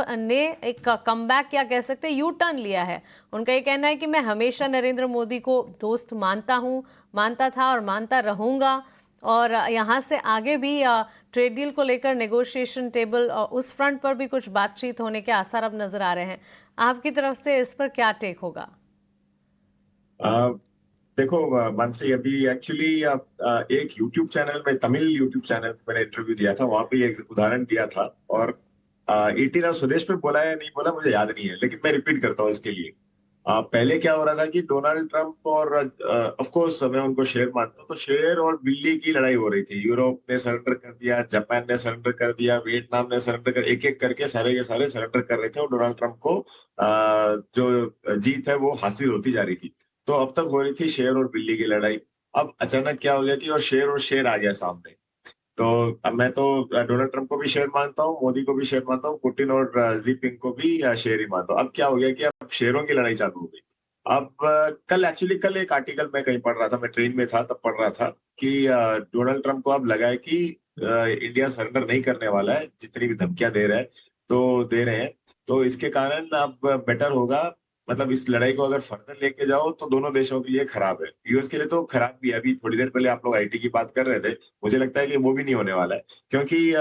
ने एक कमबैक या कह सकते हैं यू टर्न लिया है। उनका ये कहना है कि मैं हमेशा नरेंद्र मोदी को दोस्त मानता हूं, मानता था और मानता रहूंगा, और यहाँ से आगे भी ट्रेड डील को लेकर नेगोशिएशन टेबल उस फ्रंट पर भी कुछ बातचीत होने के आसार अब नजर आ रहे हैं। आपकी तरफ से इस पर क्या टेक होगा? आ, देखो मानसी, अभी एक्चुअली एक यूट्यूब चैनल में, तमिल यूट्यूब चैनल में मैंने इंटरव्यू दिया था, वहां पे एक उदाहरण दिया था। और 18 स्वदेश पे बोला या नहीं बोला मुझे याद नहीं है, लेकिन मैं रिपीट करता हूँ इसके लिए। पहले क्या हो रहा था कि डोनाल्ड ट्रंप और ऑफ कोर्स मैं उनको शेर मानता हूँ, तो शेर और बिल्ली की लड़ाई हो रही थी। यूरोप ने सरेंडर कर दिया, जापान ने सरेंडर कर दिया, वियतनाम ने सरेंडर कर, एक एक करके सारे के सारे सरेंडर कर रहे थे, और डोनाल्ड ट्रंप को जो जीत है वो हासिल होती जा रही थी। तो अब तक हो रही थी शेर और बिल्ली की लड़ाई। अब अचानक क्या हो गया कि और शेर आ गया सामने। तो अब मैं तो डोनाल्ड ट्रंप को भी शेर मानता हूँ, मोदी को भी शेर मानता हूँ, पुतिन और जिनपिंग को भी शेर ही मानता हूँ। अब क्या हो गया कि अब शेरों की लड़ाई चालू हो गई। अब कल एक आर्टिकल मैं कहीं पढ़ रहा था, मैं ट्रेन में था तब पढ़ रहा था कि डोनाल्ड ट्रंप को अब लगा है कि इंडिया सरेंडर नहीं करने वाला है, जितनी भी धमकियां दे रहा है तो दे रहे हैं। तो इसके कारण अब बेटर होगा, मतलब इस लड़ाई को अगर फर्दर लेके जाओ तो दोनों देशों के लिए खराब है। यूएस के लिए तो खराब भी है। अभी थोड़ी देर पहले आप लोग आईटी की बात कर रहे थे, मुझे लगता है कि वो भी नहीं होने वाला है, क्योंकि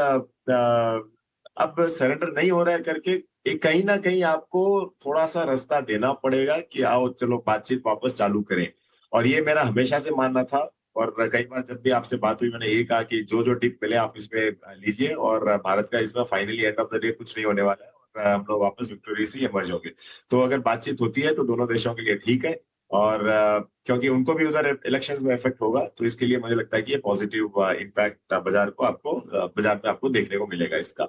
अब सरेंडर नहीं हो रहा है करके एक कहीं ना कहीं आपको थोड़ा सा रास्ता देना पड़ेगा कि आओ चलो बातचीत वापस चालू करें। और ये मेरा हमेशा से मानना था। और कई बार जब भी आपसे बात हुई मैंने ये कहा कि जो जो टिप मिले आप इसमें लीजिए, और भारत का इसमें finally end of the day कुछ नहीं होने वाला है, और हम लोग वापस विक्टोरियस ही इमर्ज होंगे। तो अगर बातचीत होती है तो दोनों देशों के लिए ठीक है। और क्योंकि उनको भी उधर इलेक्शंस में इफेक्ट होगा, तो इसके लिए मुझे लगता है कि ये पॉजिटिव इम्पैक्ट बाजार में आपको देखने को मिलेगा इसका।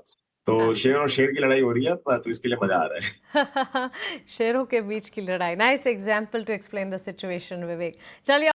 तो शेर और शेर की लड़ाई हो रही है, तो इसके लिए मजा आ रहा है। शेरों के बीच की लड़ाई, nice example to explain the situation, Vivek. चलिए।